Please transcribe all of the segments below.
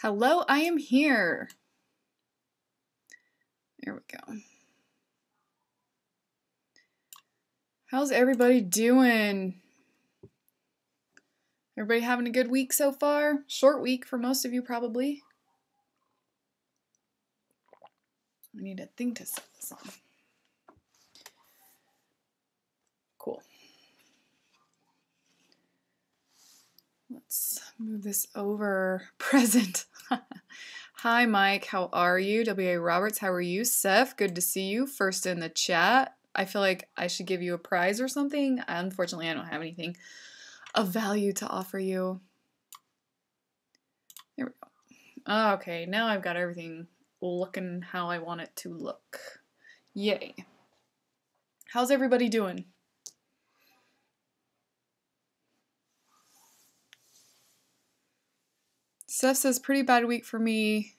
Hello, I am here. There we go. How's everybody doing? Everybody having a good week so far? Short week for most of you, probably. I need a thing to set this on. Cool. Let's move this over. Present. Hi, Mike. How are you? W.A. Roberts, how are you? Seth, good to see you. First in the chat. I feel like I should give you a prize or something. Unfortunately, I don't have anything of value to offer you. There we go. Okay, now I've got everything looking how I want it to look. Yay. How's everybody doing? Seth says, pretty bad week for me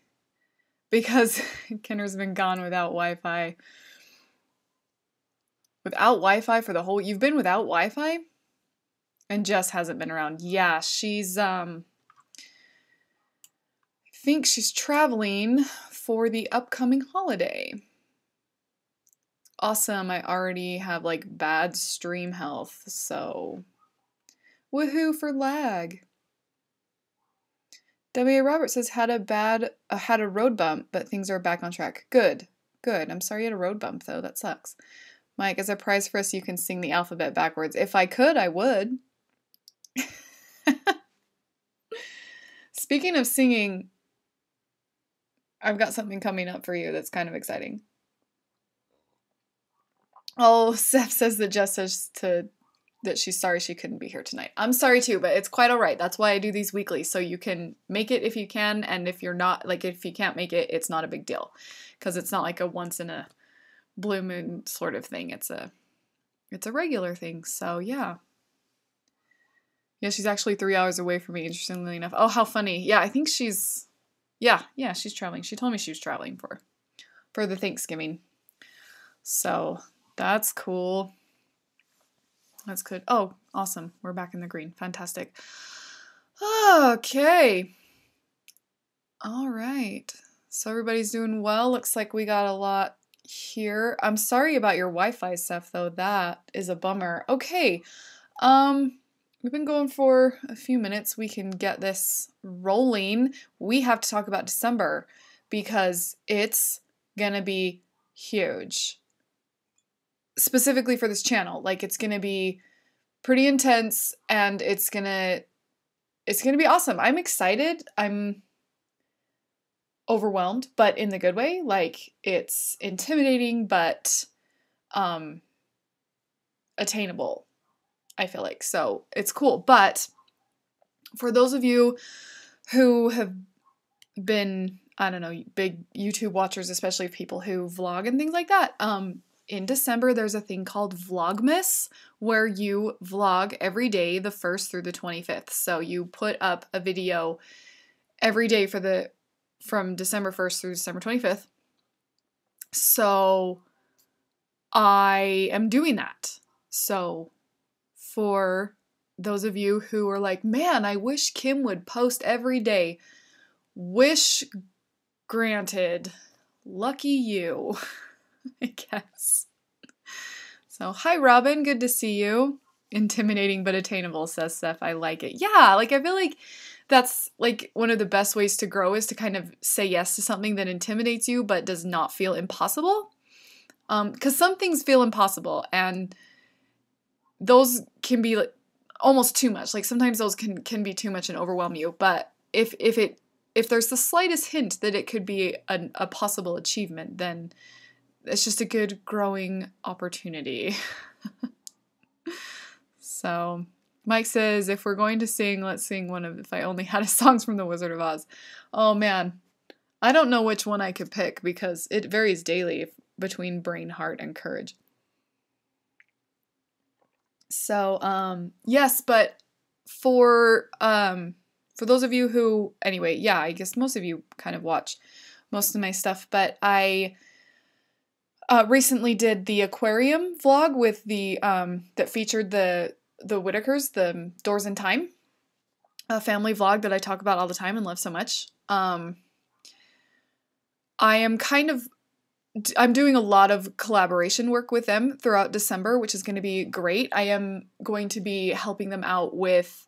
because Kenner's been gone without Wi-Fi. Without Wi-Fi for the whole... You've been without Wi-Fi? And Jess hasn't been around. Yeah, she's, I think she's traveling for the upcoming holiday. Awesome, I already have, like, bad stream health, so... Woohoo for lag! W.A. Roberts says, had a road bump, but things are back on track. Good. Good. I'm sorry you had a road bump, though. That sucks. Mike, as a prize for us, you can sing the alphabet backwards. If I could, I would. Speaking of singing, I've got something coming up for you that's kind of exciting. Oh, Seth says that Jess says that she's sorry she couldn't be here tonight. I'm sorry too, but it's quite all right. That's why I do these weekly, so you can make it if you can, and if you're not, like, if you can't make it, it's not a big deal, because it's not like a once in a blue moon sort of thing. It's a regular thing. So yeah. Yeah, she's actually 3 hours away from me, interestingly enough. Oh, how funny. Yeah, I think she's she's traveling. She told me she was traveling for the Thanksgiving. So that's cool. That's good. Oh, awesome. We're back in the green. Fantastic. Okay. All right. So everybody's doing well. Looks like we got a lot here. I'm sorry about your Wi-Fi stuff, though. That is a bummer. Okay. We've been going for a few minutes. We can get this rolling. We have to talk about December because it's gonna be huge. Specifically for this channel. Like, it's gonna be pretty intense and it's gonna be awesome. I'm excited. I'm overwhelmed, but in the good way. Like, it's intimidating, but attainable, I feel like. So it's cool. But for those of you who have been, I don't know, big YouTube watchers, especially people who vlog and things like that, in December, there's a thing called vlogmas, where you vlog every day, the 1st through the 25th. So you put up a video every day from December 1st through December 25th. So I am doing that. So for those of you who are like, man, I wish Kim would post every day, wish granted. Lucky you. I guess. So, hi Robin, good to see you. Intimidating but attainable, says Seth. I like it. Yeah, like, I feel like that's like one of the best ways to grow is to kind of say yes to something that intimidates you but does not feel impossible. Because some things feel impossible and those can be like almost too much. Like, sometimes those can be too much and overwhelm you. But if there's the slightest hint that it could be a possible achievement, then it's just a good growing opportunity. So, Mike says, if we're going to sing, let's sing one of If I Only Had a Songs from The Wizard of Oz. Oh man, I don't know which one I could pick because it varies daily between Brain, Heart, and Courage. So, yes, but for those of you who, anyway, yeah, I guess most of you kind of watch most of my stuff, but I recently did the aquarium vlog with the that featured the Whitakers, the Doors in Time. a family vlog that I talk about all the time and love so much. I am I'm doing a lot of collaboration work with them throughout December, which is going to be great. I am going to be helping them out with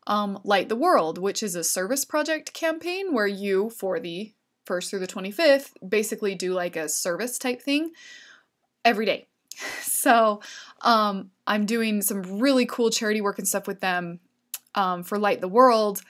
Light the World, which is a service project campaign where you, for the 1st through the 25th, basically do like a service type thing every day. So I'm doing some really cool charity work and stuff with them for Light the World,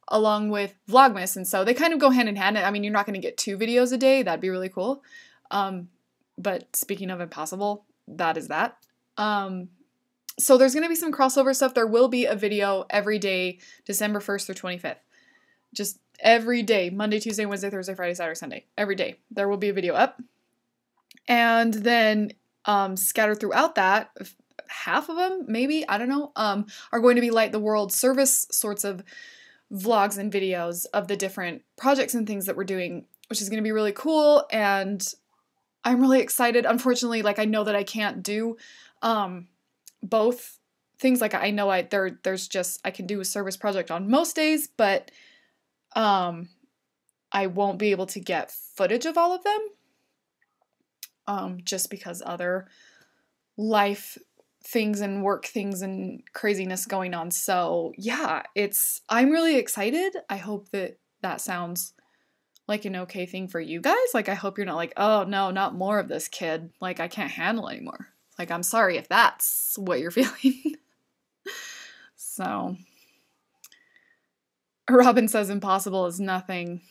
along with Vlogmas, and so they kind of go hand in hand. I mean, you're not going to get 2 videos a day. That'd be really cool. But speaking of impossible, that is that. So there's going to be some crossover stuff. There will be a video every day, December 1st through 25th. Just every day, Monday, Tuesday, Wednesday, Thursday, Friday, Saturday, Sunday. Every day, there will be a video up. And then scattered throughout that, half of them, maybe, I don't know, are going to be Light the World service sorts of vlogs and videos of the different projects and things that we're doing, which is going to be really cool, and I'm really excited. Unfortunately, like, I know that I can't do both things. Like, I know there's just, I can do a service project on most days, but I won't be able to get footage of all of them just because other life things and work things and craziness going on. So yeah, I'm really excited. I hope that sounds like an okay thing for you guys. Like, I hope you're not like, oh no, not more of this, kid. Like, I can't handle anymore. Like, I'm sorry if that's what you're feeling. So, Robin says impossible is nothing.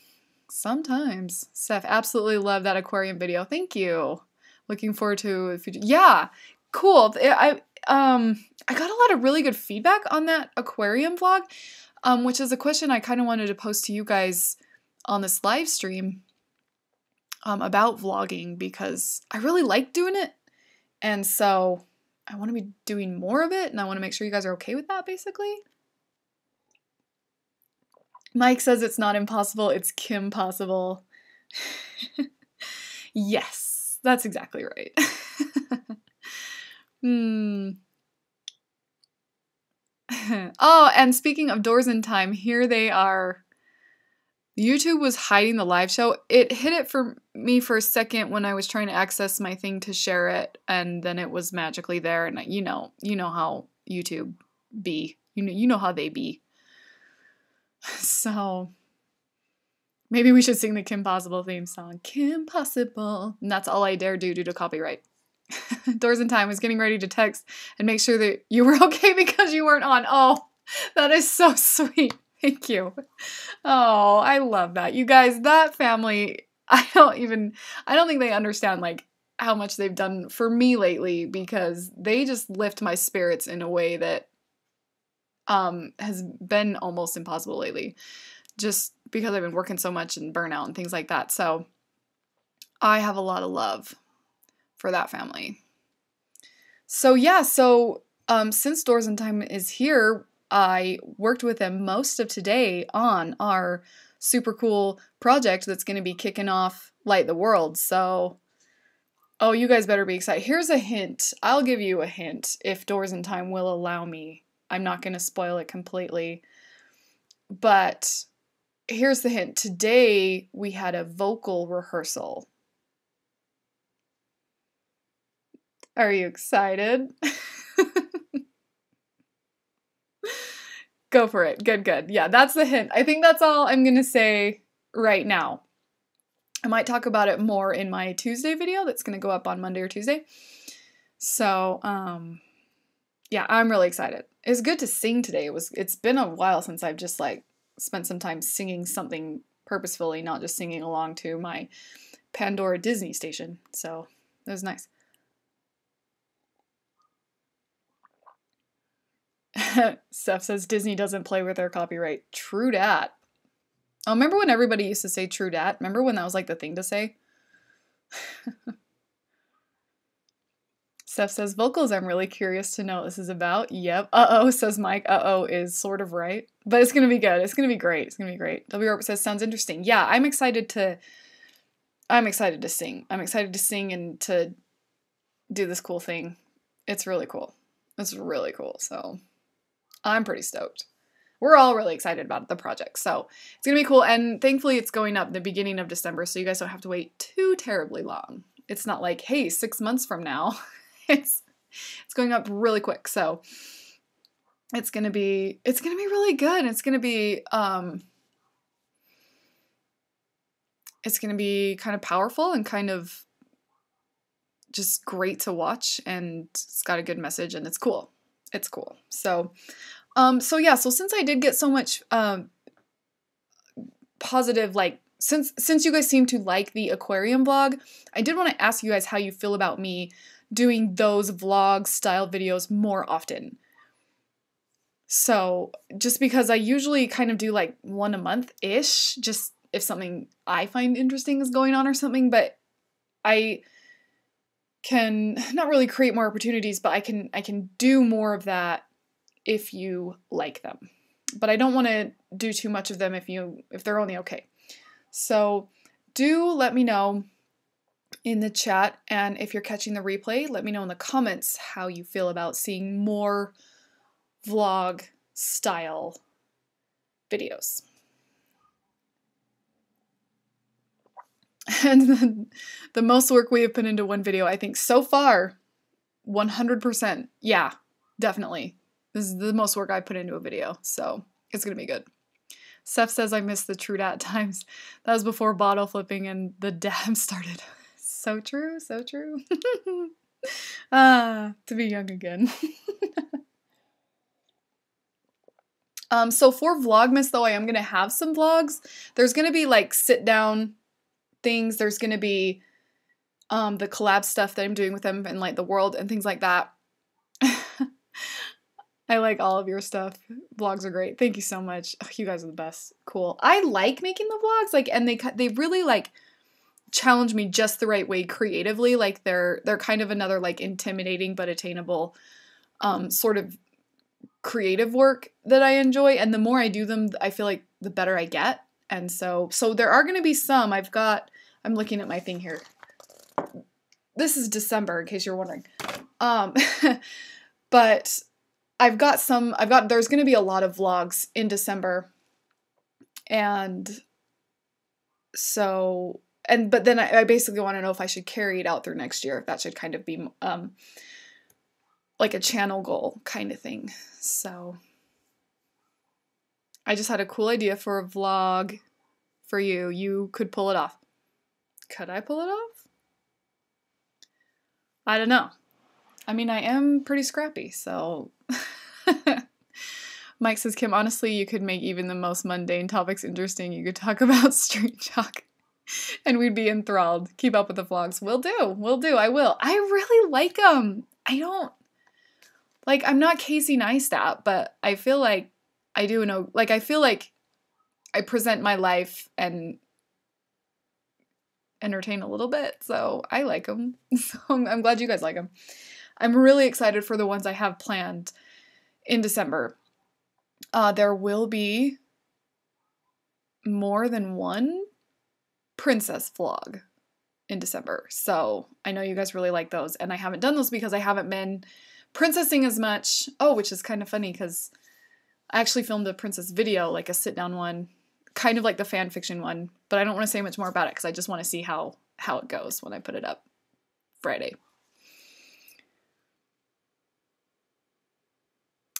Sometimes. Steph, absolutely love that aquarium video. Thank you. Looking forward to future. Yeah, cool. I got a lot of really good feedback on that aquarium vlog, which is a question I kind of wanted to post to you guys on this live stream about vlogging, because I really like doing it, and so I want to be doing more of it, and I want to make sure you guys are okay with that, basically. Mike says it's not impossible, it's Kim possible. Yes, that's exactly right. Oh, and speaking of Doors in Time, here they are. YouTube was hiding the live show. It hid it for me for a second when I was trying to access my thing to share it, and then it was magically there. And you know how YouTube be. You know how they be. So maybe we should sing the Kim Possible theme song. Kim Possible. And that's all I dare do due to copyright. Doors in Time was getting ready to text and make sure that you were okay because you weren't on. Oh, that is so sweet. Thank you. Oh, I love that. You guys, that family, I don't think they understand like how much they've done for me lately, because they just lift my spirits in a way that has been almost impossible lately, just because I've been working so much and burnout and things like that. So I have a lot of love for that family. So yeah, since Doors in Time is here, I worked with them most of today on our super cool project that's going to be kicking off Light the World. So, oh, you guys better be excited. Here's a hint. I'll give you a hint if Doors in Time will allow me. I'm not going to spoil it completely. But here's the hint. Today we had a vocal rehearsal. Are you excited? Go for it. Good. Yeah, that's the hint. I think that's all I'm going to say right now. I might talk about it more in my Tuesday video that's going to go up on Monday or Tuesday. So, yeah, I'm really excited. It's good to sing today. It's been a while since I've just like spent some time singing something purposefully, not just singing along to my Pandora Disney station. So, it was nice. Steph says Disney doesn't play with their copyright. True dat. Oh, remember when everybody used to say true dat? Remember when that was like the thing to say? Steph says vocals. I'm really curious to know what this is about. Yep. Uh-oh, says Mike. Uh-oh is sort of right. But it's going to be good. It's going to be great. It's going to be great. W. Robert says sounds interesting. Yeah, I'm excited to sing. I'm excited to sing and to do this cool thing. It's really cool. It's really cool. So I'm pretty stoked. we're all really excited about the project. So it's going to be cool. And thankfully it's going up the beginning of December, so you guys don't have to wait too terribly long. It's not like, hey, 6 months from now. It's going up really quick. So it's going to be really good. It's going to be kind of powerful and kind of just great to watch, and it's got a good message, and it's cool. It's cool. So yeah, so since I did get so much positive, like, since you guys seem to like the aquarium vlog, I did want to ask you guys how you feel about me doing those vlog style videos more often. So just because I usually kind of do like one a month-ish, just if something I find interesting is going on or something, but I can not really create more opportunities, but I can do more of that if you like them. But I don't want to do too much of them if they're only okay. So do let me know in the chat, and if you're catching the replay, let me know in the comments how you feel about seeing more vlog style videos. And the most work we have put into one video, I think so far, 100%. Yeah, definitely. This is the most work I put into a video, so it's gonna be good. Seth says I miss the true dat times. That was before bottle flipping and the dab started. So true, so true. To be young again. So for Vlogmas though, I am gonna have some vlogs. There's gonna be like sit down things. There's gonna be the collab stuff that I'm doing with them and like the world and things like that. I like all of your stuff. Vlogs are great. Thank you so much. Oh, you guys are the best. Cool. I like making the vlogs, like, and they really like challenge me just the right way creatively. Like they're kind of another like intimidating but attainable sort of creative work that I enjoy, and the more I do them, I feel like the better I get. And so there are going to be some. I'm looking at my thing here. This is December, in case you're wondering. But there's going to be a lot of vlogs in December. And so, but then I basically want to know if I should carry it out through next year. If that should kind of be, like a channel goal kind of thing. So I just had a cool idea for a vlog for you. You could pull it off. Could I pull it off? I don't know. I mean, I am pretty scrappy, so. Mike says, Kim, honestly, you could make even the most mundane topics interesting. You could talk about street chalk and we'd be enthralled. Keep up with the vlogs. Will do. I will. I really like them. I'm not Casey Neistat, but I feel like I do know, like, I feel like I present my life and entertain a little bit, so I like them. So I'm glad you guys like them. I'm really excited for the ones I have planned in December. There will be more than one princess vlog in December, so I know you guys really like those, and I haven't done those because I haven't been princessing as much. Oh, which is kind of funny because I actually filmed a princess video, like a sit-down one, kind of like the fan fiction one, but I don't want to say much more about it because I just want to see how it goes when I put it up Friday.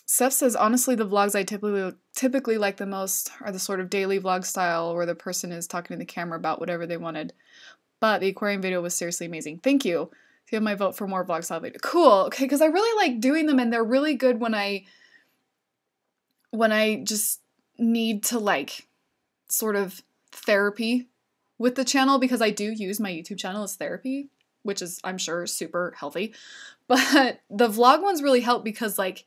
Seth says, honestly, the vlogs I typically like the most are the sort of daily vlog style where the person is talking to the camera about whatever they wanted. But the aquarium video was seriously amazing. Thank you. You have my vote for more vlog style video. Cool. Okay, because I really like doing them, and they're really good when I just need to like sort of therapy with the channel, because I do use my YouTube channel as therapy, which is, I'm sure, super healthy. But the vlog ones really help because like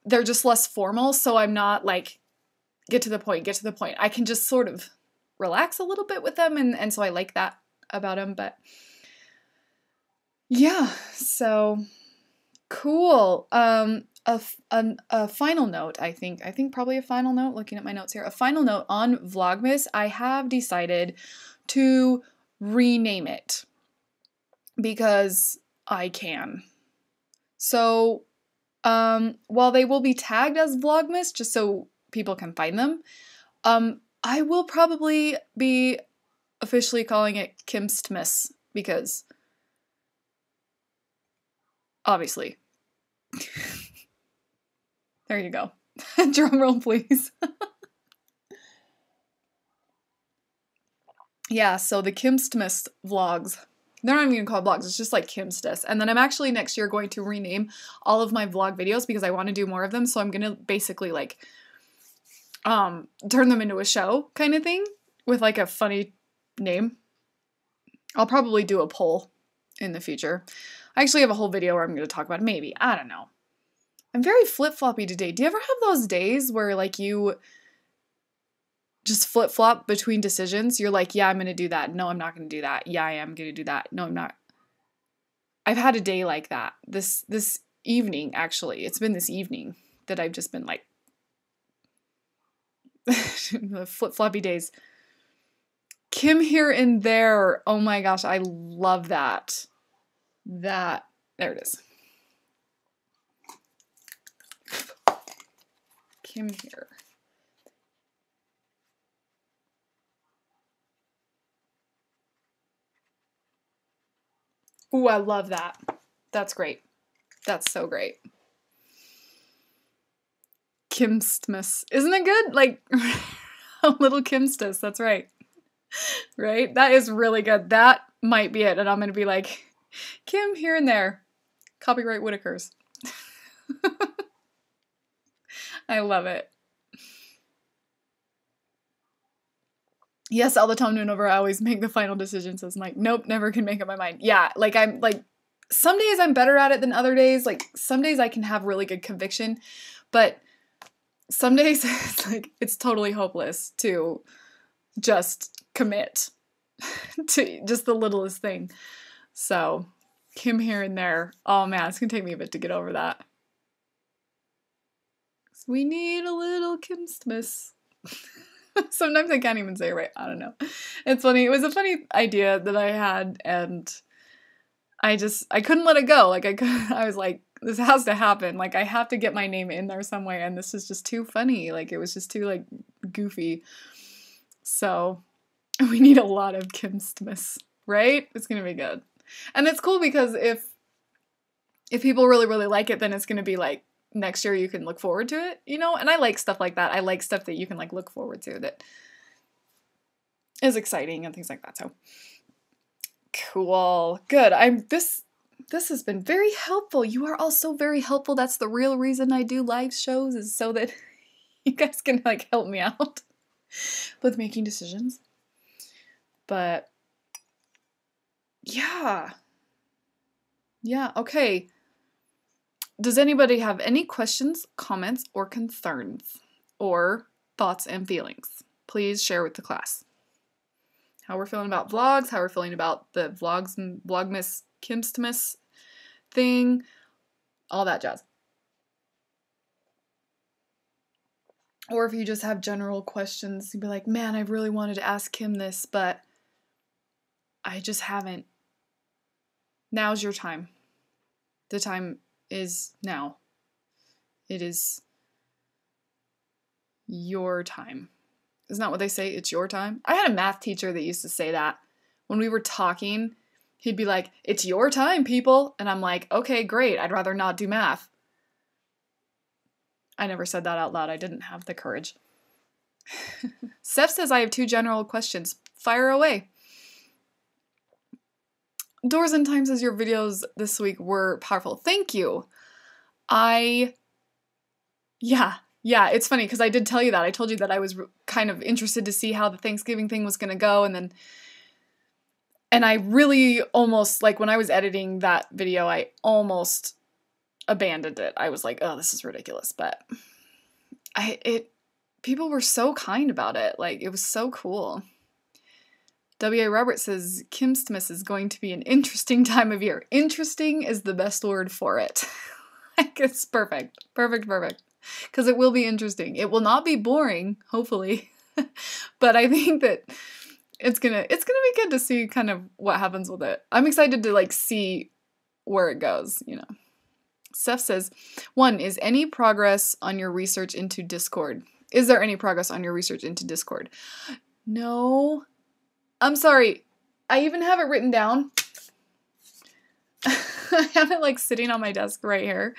they're just less formal, so I'm not like get to the point. I can just sort of relax a little bit with them, and so I like that about them. But yeah, so cool. A final note, I think probably a final note, looking at my notes here, a final note on Vlogmas. I have decided to rename it because I can. So, while they will be tagged as Vlogmas, just so people can find them. I will probably be officially calling it Kimstmas because obviously. There you go. Drum roll, please. Yeah, so the Kimstmas vlogs. They're not even called vlogs, it's just like Kimstas. And then I'm actually next year going to rename all of my vlog videos because I want to do more of them. So I'm gonna basically like turn them into a show kind of thing with like a funny name. I'll probably do a poll in the future. I actually have a whole video where I'm going to talk about it. Maybe. I don't know. I'm very flip-floppy today. Do you ever have those days where like you just flip-flop between decisions? You're like, yeah, I'm going to do that. No, I'm not going to do that. Yeah, I am going to do that. No, I'm not. I've had a day like that. This evening, actually. It's been this evening that I've just been like the flip-floppy days. Kim here and there. Oh my gosh, I love that. There it is. Kim here. Ooh, I love that. That's great. That's so great. Kimstmas. Isn't it good? Like, a little Kimstas. That's right. Right? That is really good. That might be it. And I'm going to be like, Kim here and there. Copyright Whitakers. I love it. Yes, all the time whenever I always make the final decision, says Mike. Nope, never can make up my mind. Yeah, like I'm like, some days I'm better at it than other days. Like some days I can have really good conviction, but some days it's like, it's totally hopeless to just commit to just the littlest thing. So Kim here and there. Oh man, it's gonna take me a bit to get over that. We need a little Kimstmas. Sometimes I can't even say it right. I don't know. It's funny. It was a funny idea that I had, and I couldn't let it go. Like I was like, this has to happen. Like I have to get my name in there some way, and this is just too funny. Like it was just too like goofy. So we need a lot of Kimstmas, right? It's gonna be good. And it's cool because if people really, really like it, then it's gonna be like, next year you can look forward to it, you know? And I like stuff like that. I like stuff that you can like look forward to that is exciting and things like that. So cool. Good. This has been very helpful. You are also very helpful. That's the real reason I do live shows, is so that you guys can like help me out with making decisions. But yeah. Yeah, okay. Does anybody have any questions, comments, or concerns, or thoughts and feelings? Please share with the class. How we're feeling about vlogs, how we're feeling about the vlogs and vlogmas, Kimstmas thing, all that jazz. Or if you just have general questions, you'd be like, man, I really wanted to ask Kim this, but I just haven't. Now's your time. The time is now. It is your time. Isn't that what they say? It's your time. I had a math teacher that used to say that. When we were talking, he'd be like, it's your time, people. And I'm like, okay, great. I'd rather not do math. I never said that out loud. I didn't have the courage. Steph says, I have 2 general questions. Fire away. Doors and Time says your videos this week were powerful. Thank you. Yeah, it's funny because I did tell you that. I told you that I was kind of interested to see how the Thanksgiving thing was going to go, and I really almost, like when I was editing that video, I almost abandoned it. I was like, oh, this is ridiculous, but people were so kind about it. Like, it was so cool. W.A. Roberts says, Kimstmas is going to be an interesting time of year. Interesting is the best word for it. Like, it's perfect. Perfect. Because it will be interesting. It will not be boring, hopefully. But I think that it's gonna be good to see kind of what happens with it. I'm excited to like see where it goes, you know. Steph says, 1, is any progress on your research into Discord? Is there any progress on your research into Discord? No. I'm sorry. I even have it written down. I have it like sitting on my desk right here.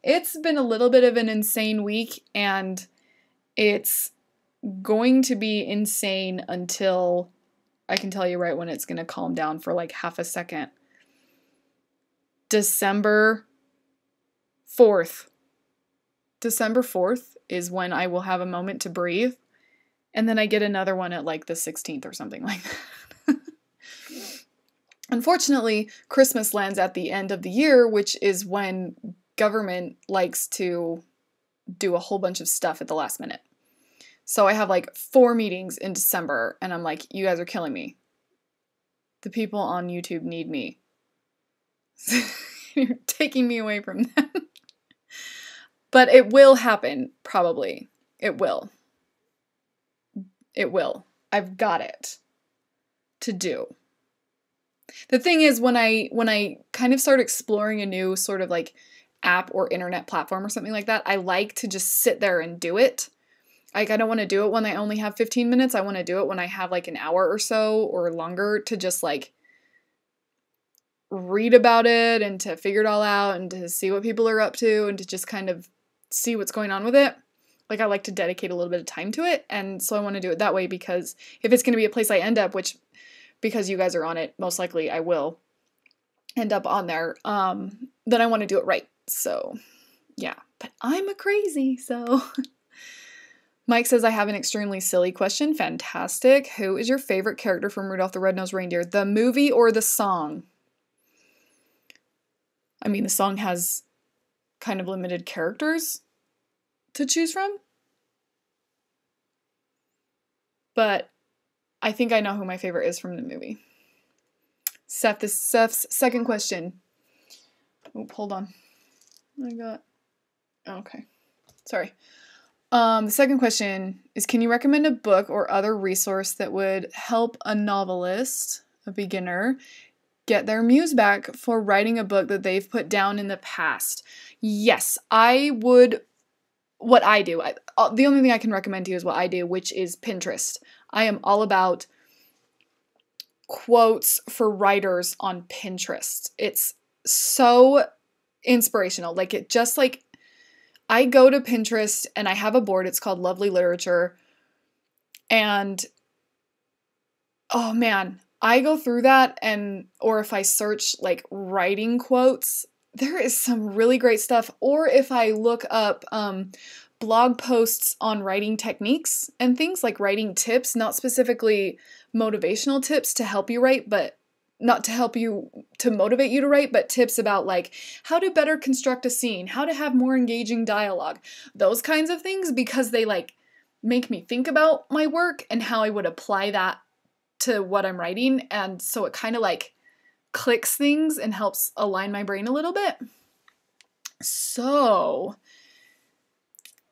It's been a little bit of an insane week, and it's going to be insane until I can tell you right when it's going to calm down for like half a second. December 4th. December 4th is when I will have a moment to breathe, and then I get another one at like the 16th or something like that. Unfortunately, Christmas lands at the end of the year, which is when government likes to do a whole bunch of stuff at the last minute. So I have like 4 meetings in December, and I'm like, you guys are killing me. The people on YouTube need me. You're taking me away from them. But it will happen, probably. It will. It will. I've got it to do. The thing is, when I kind of start exploring a new sort of like app or internet platform or something like that, I like to just sit there and do it. Like, I don't want to do it when I only have 15 minutes. I want to do it when I have like an hour or so or longer to just like read about it and to figure it all out and to see what people are up to and to just kind of see what's going on with it. Like, I like to dedicate a little bit of time to it, and so I want to do it that way, because if it's going to be a place I end up, which, because you guys are on it, most likely I will end up on there, then I want to do it right. So, yeah. But I'm a crazy, so... Mike says, I have an extremely silly question. Fantastic. Who is your favorite character from Rudolph the Red-Nosed Reindeer? The movie or the song? I mean, the song has kind of limited characters to choose from. But I think I know who my favorite is from the movie. Seth, this is Seth's second question. Oh, hold on. Okay. Sorry. The second question is, can you recommend a book or other resource that would help a novelist, a beginner, get their muse back for writing a book that they've put down in the past? Yes, I would. What I do, the only thing I can recommend to you is what I do, which is Pinterest. I am all about quotes for writers on Pinterest. It's so inspirational. Like, it just like, I go to Pinterest and I have a board. It's called Lovely Literature. And oh man, I go through that, or if I search like writing quotes, there is some really great stuff. Or if I look up blog posts on writing techniques and things, like writing tips, not specifically motivational tips to help you write, but not to help you, to motivate you to write, but tips about like how to better construct a scene, how to have more engaging dialogue, those kinds of things, because they like make me think about my work and how I would apply that to what I'm writing. And so it kind of like clicks things and helps align my brain a little bit. So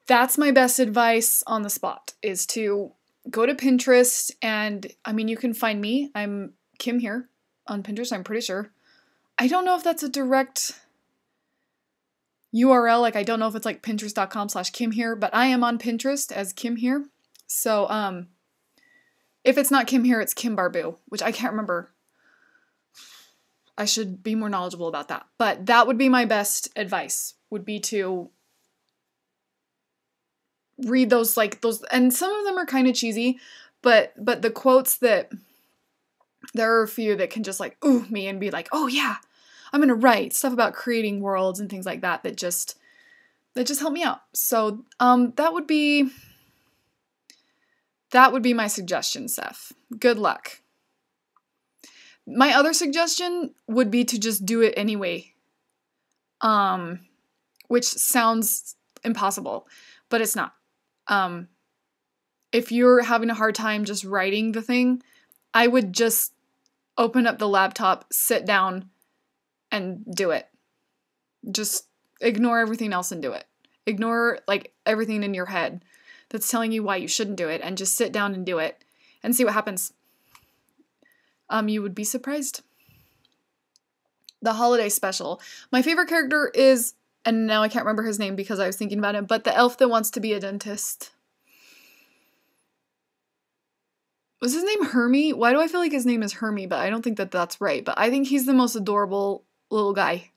that's my best advice on the spot, is to go to Pinterest. And I mean, you can find me. I'm Kim here on Pinterest, I'm pretty sure. I don't know if that's a direct URL. Like, I don't know if it's like pinterest.com/Kim here, but I am on Pinterest as Kim here. So, if it's not Kim here, it's Kim Barbu, which I can't remember. I should be more knowledgeable about that. But that would be my best advice, would be to read those, and some of them are kind of cheesy, but the quotes that, there are a few that can just like, ooh, me, and be like, oh yeah, I'm gonna write stuff about creating worlds and things like that, that just help me out. So, that would be my suggestion, Seth. Good luck. My other suggestion would be to just do it anyway. Which sounds impossible, but it's not. If you're having a hard time just writing the thing, I would just open up the laptop, sit down, and do it. Just ignore everything else and do it. Ignore like everything in your head that's telling you why you shouldn't do it, and just sit down and do it and see what happens. You would be surprised. The holiday special. My favorite character is, and now I can't remember his name because I was thinking about him, but the elf that wants to be a dentist. Was his name Hermie? Why do I feel like his name is Hermie, but I don't think that that's right. But I think he's the most adorable little guy.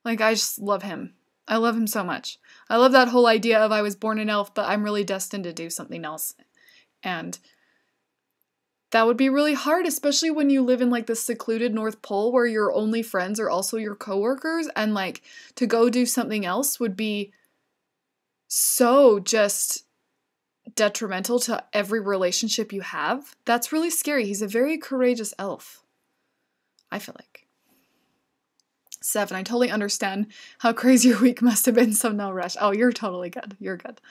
Like, I just love him. I love him so much. I love that whole idea of I was born an elf, but I'm really destined to do something else. And that would be really hard, especially when you live in like the secluded North Pole where your only friends are also your coworkers, and like to go do something else would be so just detrimental to every relationship you have. That's really scary. He's a very courageous elf, I feel like. Seven, I totally understand how crazy your week must have been, so no rush. Oh, you're totally good. You're good.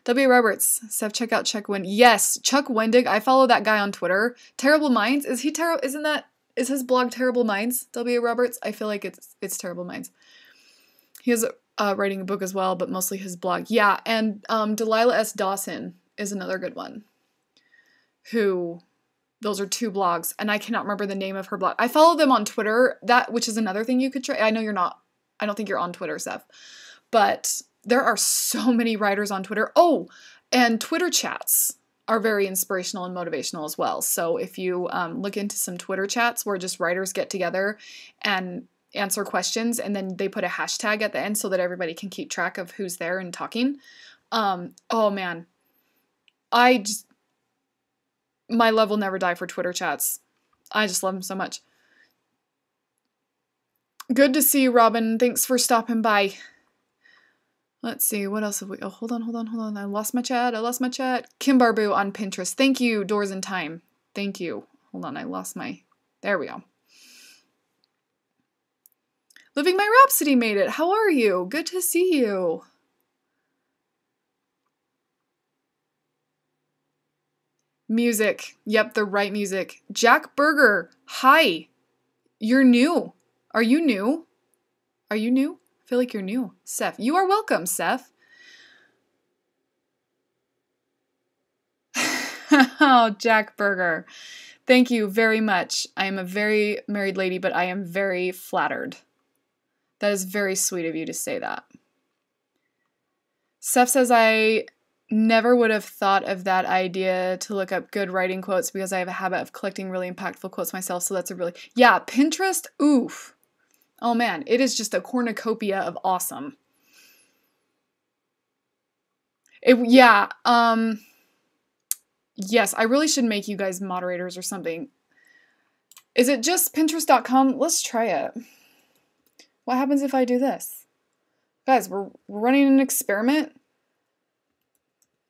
W. Roberts, Seth, check out Chuck Wendig. Yes, Chuck Wendig. I follow that guy on Twitter. Terrible Minds. Is he terrible? Is his blog Terrible Minds? W. Roberts? I feel like it's Terrible Minds. He is writing a book as well, but mostly his blog. Yeah, and Delilah S. Dawson is another good one. Those are two blogs, and I cannot remember the name of her blog. I follow them on Twitter, which is another thing you could try. I know you're not. I don't think you're on Twitter, Seth. But there are so many writers on Twitter. Oh, and Twitter chats are very inspirational and motivational as well. So if you look into some Twitter chats where just writers get together and answer questions, and then they put a hashtag at the end so that everybody can keep track of who's there and talking. Oh man. My love will never die for Twitter chats. I just love them so much. Good to see you, Robin. Thanks for stopping by. Let's see, what else have we... Oh, hold on. I lost my chat. Kim Barbu on Pinterest. Thank you, Doors in Time. Thank you. Hold on, I lost my... There we go. Living My Rhapsody made it. How are you? Good to see you. Music. Yep, the right music. Jack Berger. Hi. You're new. Are you new? I feel like you're new. Seth. You are welcome, Seth. Oh, Jack Berger. Thank you very much. I am a very married lady, but I am very flattered. That is very sweet of you to say that. Seth says I never would have thought of that idea to look up good writing quotes because I have a habit of collecting really impactful quotes myself. So that's yeah, Pinterest. Oof. Oh man, it is just a cornucopia of awesome. Yes, I really should make you guys moderators or something. Is it just Pinterest.com? Let's try it. What happens if I do this? Guys, we're running an experiment.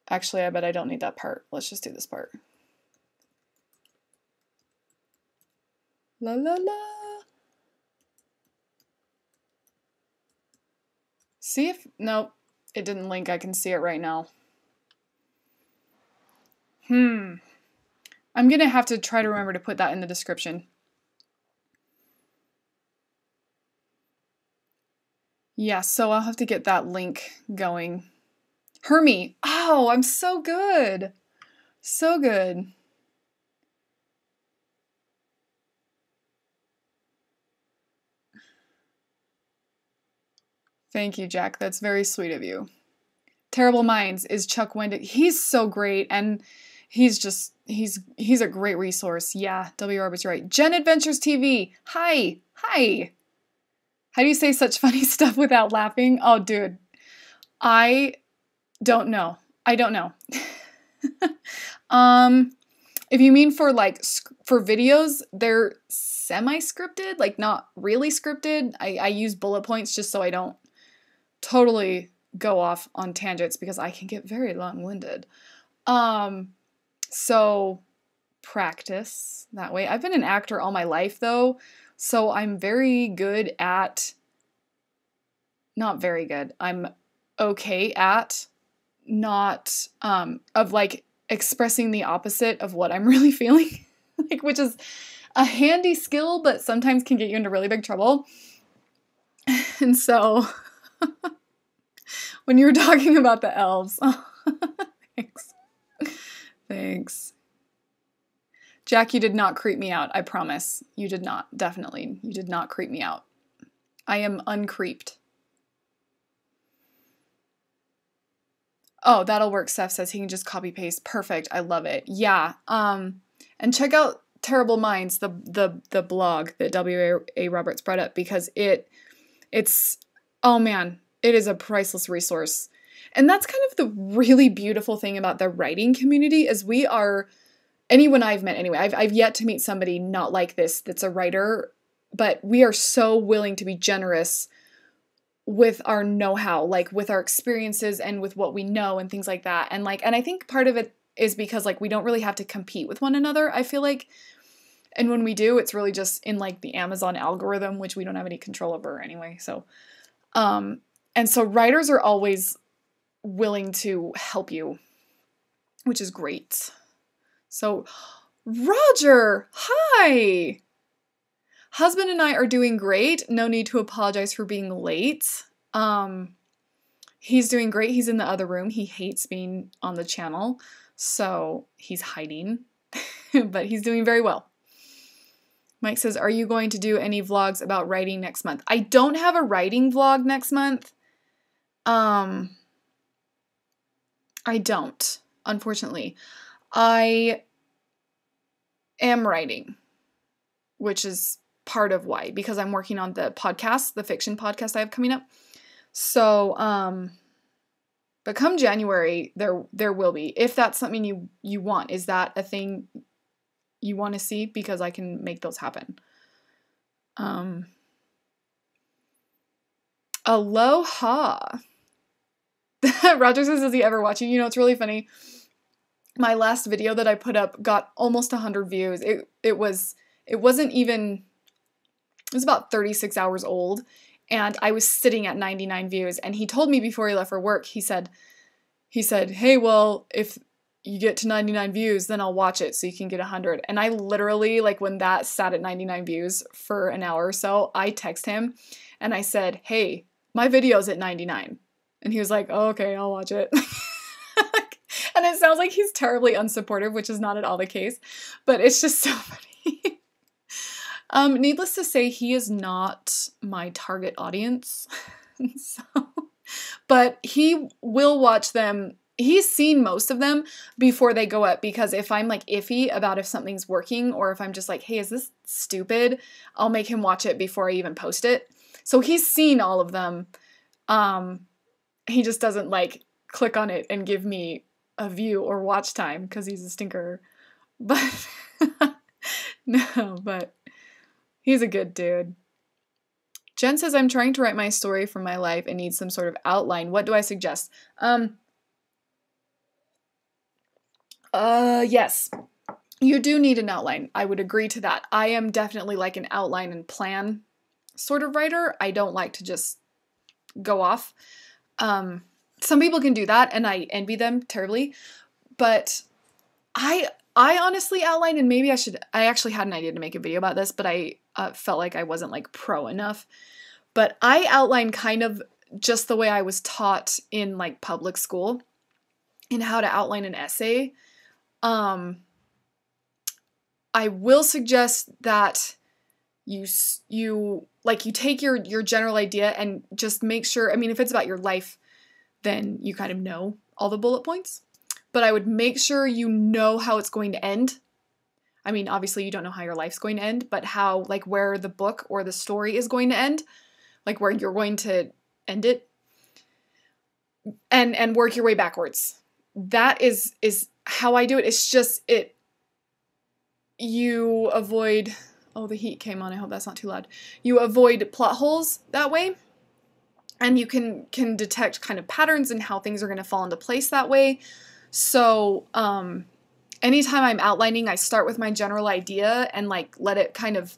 Actually, I bet I don't need that part. Let's just do this part. La la la. See if... Nope. It didn't link. I can see it right now. I'm going to have to try to remember to put that in the description. Yeah, so I'll have to get that link going. Hermie. Oh, I'm so good. So good. Thank you, Jack. That's very sweet of you. Terrible Minds is Chuck Wendig. He's so great, and he's a great resource. Yeah, W. Robert's right. Jen Adventures TV. Hi. How do you say such funny stuff without laughing? Oh, dude. I don't know. If you mean for videos, they're semi-scripted, like not really scripted. I use bullet points just so I don't totally go off on tangents because I can get very long-winded. So practice that way. I've been an actor all my life though, so I'm very good at, not very good, I'm okay at not, of like expressing the opposite of what I'm really feeling, like, which is a handy skill, but sometimes can get you into really big trouble. And so when you were talking about the elves, thanks. Jack, you did not creep me out. I promise. You did not. Definitely. You did not creep me out. I am uncreeped. Oh, that'll work. Seth says he can just copy paste. Perfect. I love it. Yeah. And check out Terrible Minds, the blog that W.A. Roberts brought up, because it's, oh man, it is a priceless resource. And that's kind of the really beautiful thing about the writing community is we are, anyone I've met anyway, I've yet to meet somebody not like this that's a writer, but we are so willing to be generous with our know-how, like with our experiences and with what we know and things like that. And I think part of it is because like we don't really have to compete with one another, I feel like. And when we do, it's really just in like the Amazon algorithm, which we don't have any control over anyway. So, and so writers are always willing to help you, which is great. So, Roger, hi! Husband and I are doing great. No need to apologize for being late. He's doing great. He's in the other room. He hates being on the channel, so he's hiding, but he's doing very well. Mike says, are you going to do any vlogs about writing next month? I don't have a writing vlog next month. I don't, unfortunately. I am writing, which is part of why, because I'm working on the podcast, the fiction podcast I have coming up. So, but come January, there will be, if that's something you want. Is that a thing you want to see? Because I can make those happen. Aloha. Roger says, does he ever watch you? You know, it's really funny. My last video that I put up got almost 100 views. It was about 36 hours old, and I was sitting at 99 views, and he told me before he left for work, he said, hey, well, if you get to 99 views, then I'll watch it so you can get 100. And I literally, like, when that sat at 99 views for an hour or so, I text him and I said, hey, my video's at 99. And he was like, oh, okay, I'll watch it. And it sounds like he's terribly unsupportive, which is not at all the case, but it's just so funny. Needless to say, he is not my target audience. But he will watch them. He's seen most of them before they go up, because if I'm like iffy about if something's working, or if I'm just like, hey, is this stupid? I'll make him watch it before I even post it. So he's seen all of them. He just doesn't like click on it and give me a view or watch time because he's a stinker. But no, but he's a good dude. Jen says, I'm trying to write my story from my life and need some sort of outline. What do I suggest? Yes, you do need an outline. I would agree to that. I am definitely like an outline and plan sort of writer. I don't like to just go off. Some people can do that, and I envy them terribly, but I honestly outline, and maybe I actually had an idea to make a video about this, but I felt like I wasn't like pro enough. But I outline kind of just the way I was taught in like public school in how to outline an essay. I will suggest that you take your general idea and just make sure, I mean, if it's about your life, then you kind of know all the bullet points, but I would make sure you know how it's going to end. I mean, obviously you don't know how your life's going to end, but how, like, where the book or the story is going to end, like where you're going to end it, and work your way backwards. That is how I do it. It's just you avoid, oh, the heat came on. I hope that's not too loud. You avoid plot holes that way. And you can detect kind of patterns and how things are going to fall into place that way. So, anytime I'm outlining, I start with my general idea and like let it kind of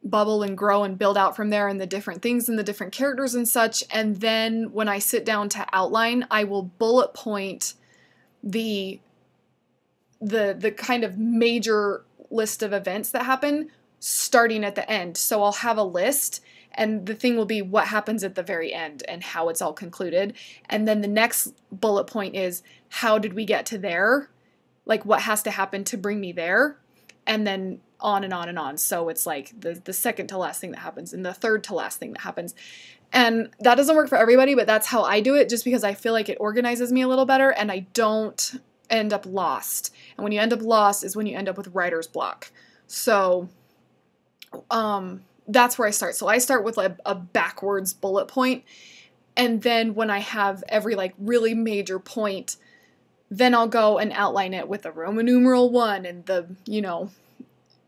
bubble and grow and build out from there, and the different things and the different characters and such. And then when I sit down to outline, I will bullet point the kind of major list of events that happen starting at the end. So I'll have a list, and the thing will be what happens at the very end and how it's all concluded. And then the next bullet point is, how did we get to there? Like, what has to happen to bring me there? And then on and on and on. So it's like the second to last thing that happens and the third to last thing that happens. And that doesn't work for everybody, but that's how I do it, just because I feel like it organizes me a little better, and I don't end up lost. And when you end up lost is when you end up with writer's block. So that's where I start. So I start with a backwards bullet point, and then when I have every like really major point, then I'll go and outline it with a Roman numeral 1 and the,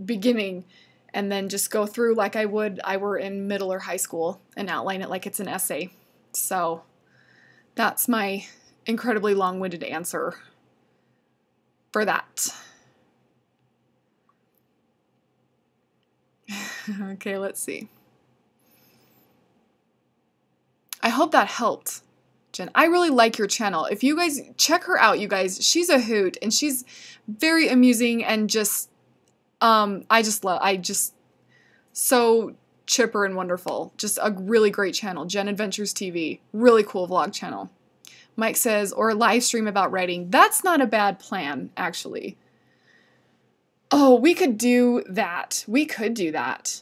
beginning, and then just go through like I were in middle or high school and outline it like it's an essay. So that's my incredibly long-winded answer for that. Okay, let's see. I hope that helped, Jen. I really like your channel. If you guys check her out, you guys, she's a hoot and she's very amusing and just, so chipper and wonderful. Just a really great channel. Jen Adventures TV. Really cool vlog channel. Mike says, or a live stream about writing. That's not a bad plan, actually. Oh, we could do that. We could do that,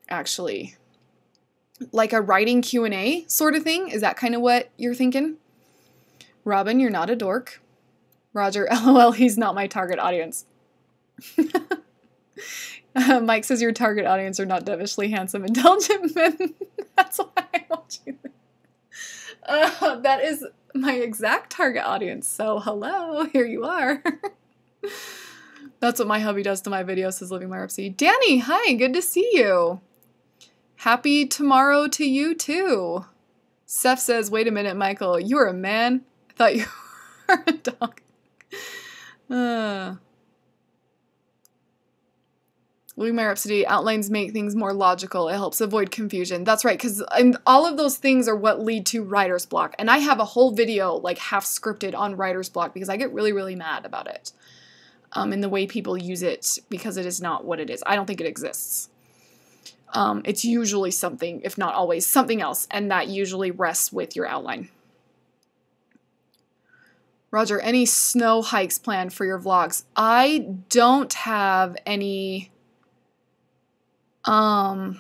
actually. Like a writing Q&A sort of thing? Is that kind of what you're thinking? Robin, you're not a dork. Roger, LOL, he's not my target audience. Mike says your target audience are not devilishly handsome, intelligent men. That's why I watch you. That is my exact target audience. So hello, here you are. That's what my hubby does to my videos, says Living My Rhapsody. Danny, hi, good to see you. Happy tomorrow to you too. Seth says, wait a minute, Michael, you're a man? I thought you were a dog. Living My Rhapsody, outlines make things more logical. It helps avoid confusion. That's right, because all of those things are what lead to writer's block. And I have a whole video, like half scripted, on writer's block because I get really, really mad about it. And the way people use it, because it is not what it is. I don't think it exists. It's usually something, if not always, something else, and that usually rests with your outline. Roger, any snow hikes planned for your vlogs? I don't have any... I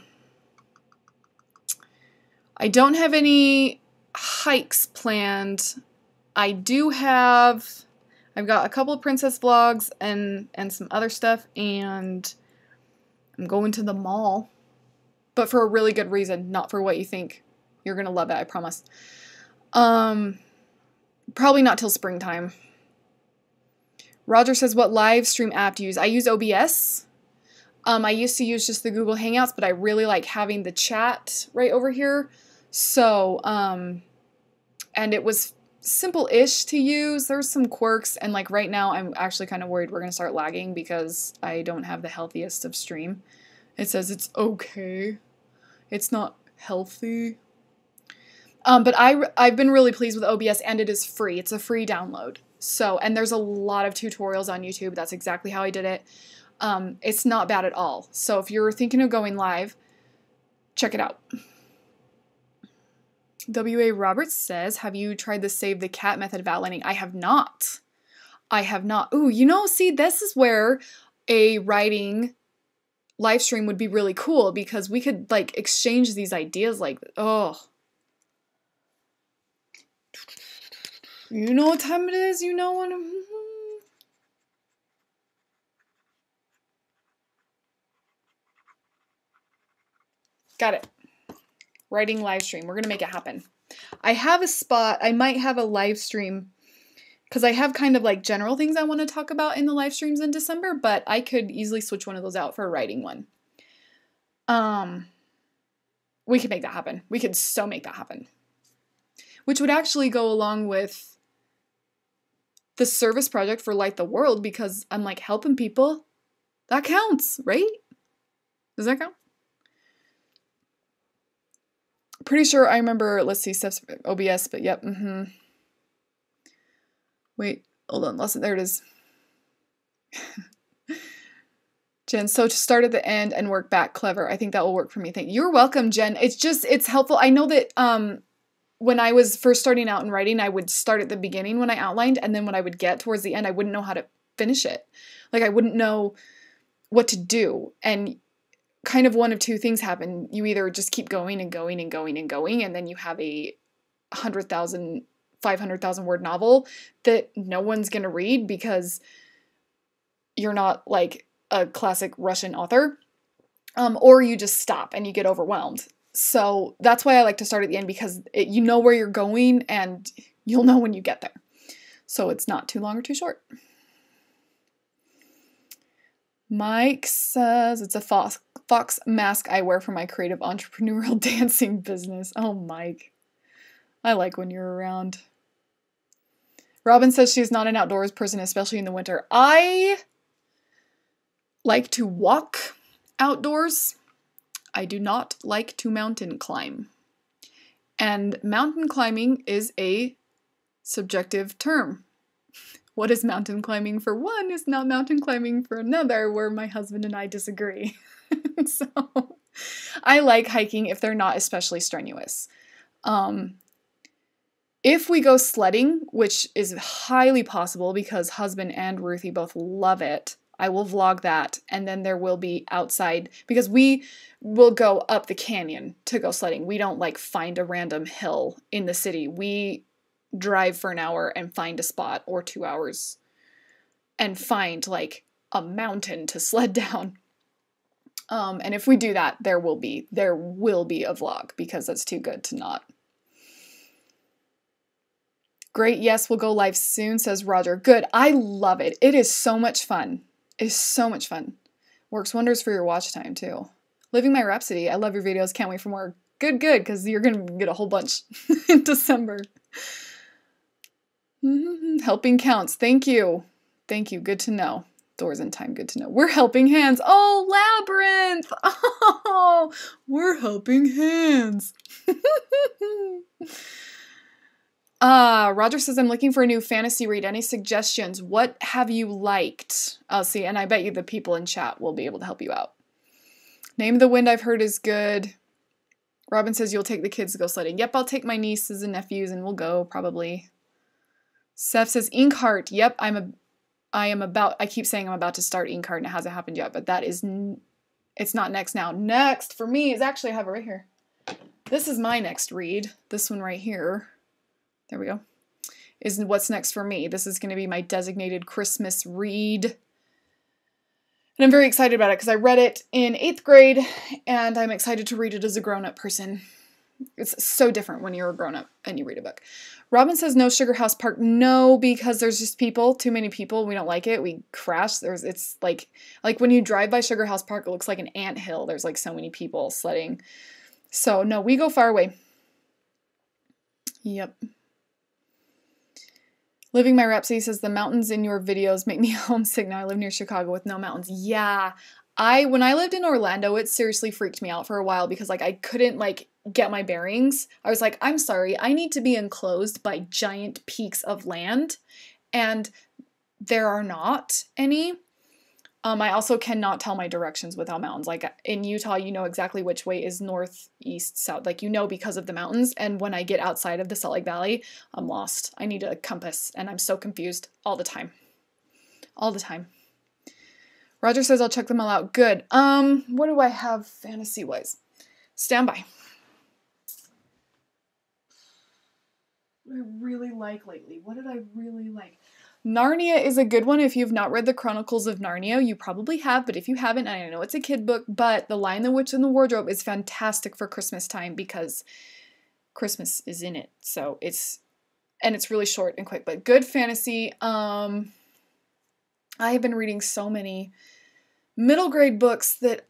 don't have any hikes planned. I've got a couple of princess vlogs and some other stuff, and I'm going to the mall. But for a really good reason, not for what you think. You're gonna love it, I promise. Probably not till springtime. Roger says, what live stream app do you use? I use OBS. I used to use just the Google Hangouts, but I really like having the chat right over here. So, and it was simple-ish to use. There's some quirks, and like right now I'm actually kind of worried we're gonna start lagging because I don't have the healthiest of stream. It says it's okay. It's not healthy. But I've been really pleased with OBS, and it is free. It's a free download. So, and there's a lot of tutorials on YouTube. That's exactly how I did it. It's not bad at all. So if you're thinking of going live, check it out. W.A. Roberts says, have you tried the save the cat method of outlining? I have not. I have not. Ooh, see, this is where a writing live stream would be really cool, because we could like exchange these ideas like, oh. You know what time it is? You know what? Got it. Writing live stream. We're going to make it happen. I have a spot. I might have a live stream because I have kind of like general things I want to talk about in the live streams in December, but I could easily switch one of those out for a writing one. We could make that happen. We could so make that happen. Which would actually go along with the service project for Light the World, because I'm like helping people. That counts, right? Does that count? Pretty sure I remember, let's see, steps OBS, but yep, Wait, hold on, there it is. Jen, so to start at the end and work back, clever. I think that will work for me. Thank you. You're welcome, Jen. It's helpful. I know that when I was first starting out in writing, I would start at the beginning when I outlined, and then when I would get towards the end, I wouldn't know how to finish it. Like, I wouldn't know what to do. And kind of one of two things happen. You either just keep going and going and going and going, and then you have a 100,000 500,000 word novel that no one's going to read because you're not like a classic Russian author, or you just stop and you get overwhelmed. So that's why I like to start at the end, because you know where you're going and you'll know when you get there. So it's not too long or too short. Mike says it's a fox mask I wear for my creative entrepreneurial dancing business. Oh, Mike. I like when you're around. Robin says she's not an outdoors person, especially in the winter. I like to walk outdoors. I do not like to mountain climb. And mountain climbing is a subjective term. What is mountain climbing for one is not mountain climbing for another, where my husband and I disagree. So I like hiking if they're not especially strenuous. If we go sledding, which is highly possible because husband and Ruthie both love it, I will vlog that, and then there will be outside, because we will go up the canyon to go sledding. We don't like find a random hill in the city. We drive for an hour and find a spot, or 2 hours, and find like a mountain to sled down. And if we do that, there will be a vlog, because that's too good to not. Great, yes, we'll go live soon, says Roger. Good, I love it. It is so much fun. It is so much fun. Works wonders for your watch time too. Living My Rhapsody, I love your videos. Can't wait for more. Good, because you're going to get a whole bunch in December. Helping counts. Thank you. Thank you. Good to know. Doors in time. Good to know. We're helping hands. Oh, Labyrinth. Oh, we're helping hands. Roger says, I'm looking for a new fantasy read. Any suggestions? What have you liked? I'll see, and I bet you the people in chat will be able to help you out. Name of the Wind I've heard is good. Robin says you'll take the kids to go sledding. Yep, I'll take my nieces and nephews and we'll go, probably. Seth says Inkheart. Yep, I keep saying I'm about to start Inkheart and it hasn't happened yet, but that is, it's not next now. Next for me is actually, I have it right here. This is my next read. This one right here. There we go. Is what's next for me. This is going to be my designated Christmas read. And I'm very excited about it because I read it in 8th grade and I'm excited to read it as a grown-up person. It's so different when you're a grown-up and you read a book. Robin says no Sugar House Park. No, because there's just people, too many people. We don't like it. We crash. It's like when you drive by Sugar House Park, it looks like an anthill. There's like so many people sledding. So no, we go far away. Yep. Living My Rhapsody says the mountains in your videos make me homesick. Now I live near Chicago with no mountains. Yeah. When I lived in Orlando, it seriously freaked me out for a while because like I couldn't like get my bearings. I was like, I'm sorry, I need to be enclosed by giant peaks of land, and there are not any. I also cannot tell my directions without mountains. Like in Utah, you know exactly which way is north, east, south. Like you know because of the mountains. And when I get outside of the Salt Lake Valley, I'm lost. I need a compass and I'm so confused all the time. All the time. Roger says I'll check them all out. Good. What do I have fantasy-wise? Stand by. What did I really like lately? What did I really like? Narnia is a good one. If you've not read the Chronicles of Narnia, you probably have, but if you haven't, I know it's a kid book, but The Lion, the Witch, and the Wardrobe is fantastic for Christmas time because Christmas is in it. So it's really short and quick, but good fantasy. I have been reading so many middle grade books that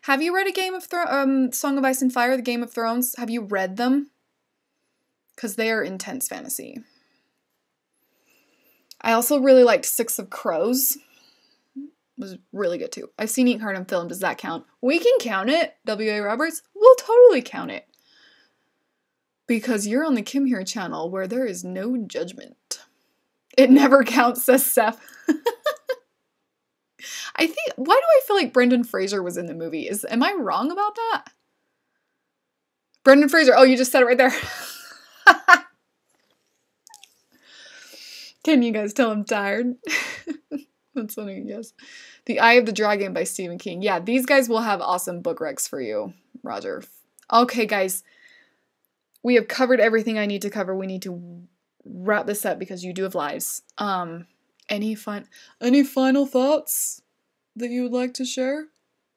have you read Song of Ice and Fire, the Game of Thrones? Have you read them? Because they are intense fantasy. I also really liked Six of Crows. It was really good too. I've seen Inkheart on film. Does that count? We can count it. W.A. Roberts. We'll totally count it. Because you're on the Kim Here channel where there is no judgment. It never counts, says Seth. Why do I feel like Brendan Fraser was in the movie? Am I wrong about that? Brendan Fraser. Oh, you just said it right there. Can you guys tell I'm tired? That's funny, yes. The Eye of the Dragon by Stephen King. Yeah, these guys will have awesome book recs for you, Roger. Okay, guys. we have covered everything I need to cover. We need to wrap this up because you do have lives. Any final thoughts that you would like to share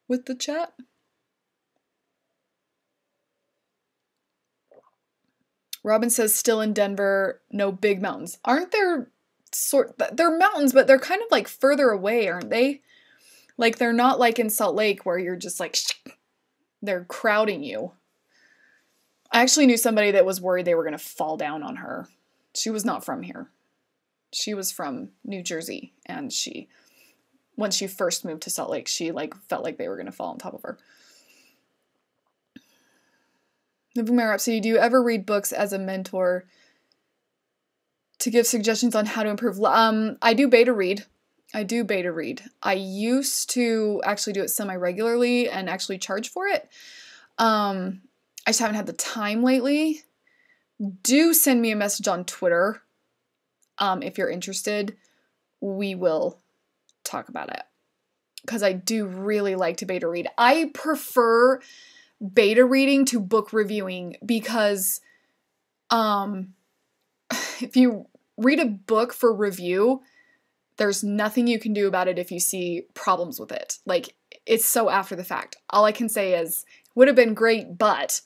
with the chat? Robin says still in Denver, no big mountains. Aren't there they're mountains, but they're kind of like further away, aren't they? Like they're not like in Salt Lake where you're just like they're crowding you. I actually knew somebody that was worried they were going to fall down on her. She was not from here. She was from New Jersey, and when she first moved to Salt Lake, she like felt like they were going to fall on top of her. Living My Rhapsody, do you ever read books as a mentor to give suggestions on how to improve? I do beta read. I used to actually do it semi-regularly and actually charge for it. I just haven't had the time lately. Do send me a message on Twitter. If you're interested, we will talk about it. Because I do really like to beta read. I prefer beta reading to book reviewing because if you read a book for review, there's nothing you can do about it if you see problems with it. Like, it's so after the fact. All I can say is, would have been great, but,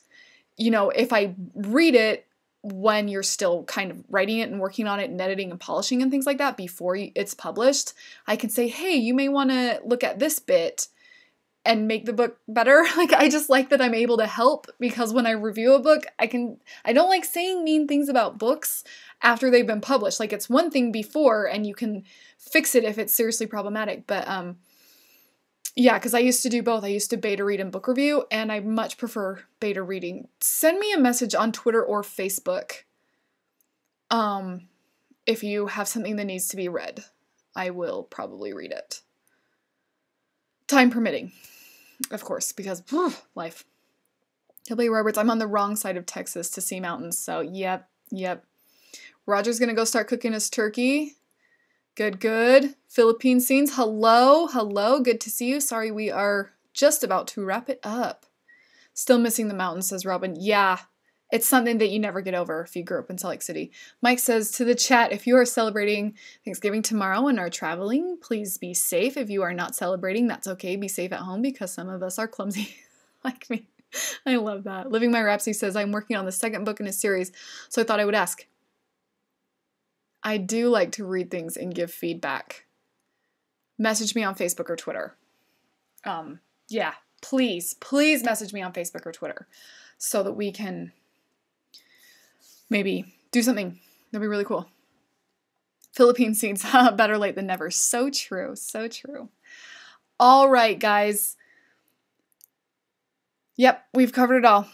you know, if I read it when you're still kind of writing it and working on it and editing and polishing and things like that before it's published, I can say, hey, you may want to look at this bit and make the book better. Like, I just like that I'm able to help, because when I review a book, I don't like saying mean things about books after they've been published. Like, it's one thing before and you can fix it if it's seriously problematic. But, yeah, because I used to do both. I used to beta read and book review, and I much prefer beta reading. Send me a message on Twitter or Facebook, if you have something that needs to be read. I will probably read it. Time permitting, of course, because life. W. Roberts, I'm on the wrong side of Texas to see mountains, so yep. Roger's gonna go start cooking his turkey. Good. Philippine scenes, hello, good to see you. Sorry, we are just about to wrap it up. Still missing the mountains, says Robin. Yeah, it's something that you never get over if you grew up in Salt Lake City. Mike says to the chat, if you are celebrating Thanksgiving tomorrow and are traveling, please be safe. If you are not celebrating, that's okay. Be safe at home, because some of us are clumsy like me. I love that. Living My Rhapsody says, I'm working on the second book in a series, so I thought I would ask. I do like to read things and give feedback. Message me on Facebook or Twitter. Yeah, please message me on Facebook or Twitter so that we can maybe do something. That'd be really cool. Philippine scenes, better late than never. So true. All right, guys. Yep, we've covered it all.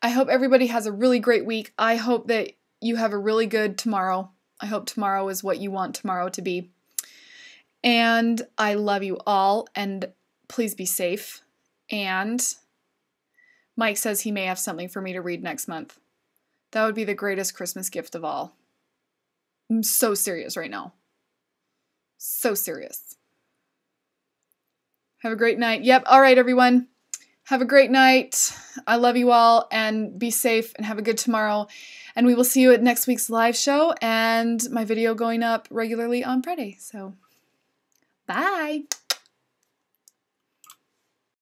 I hope everybody has a really great week. I hope that you have a really good tomorrow. I hope tomorrow is what you want tomorrow to be. And I love you all, and please be safe. And Mike says he may have something for me to read next month. That would be the greatest Christmas gift of all. I'm so serious right now. So serious. Have a great night. Yep, all right, everyone. Have a great night. I love you all, and be safe and have a good tomorrow. And we will see you at next week's live show and my video going up regularly on Friday. So, bye.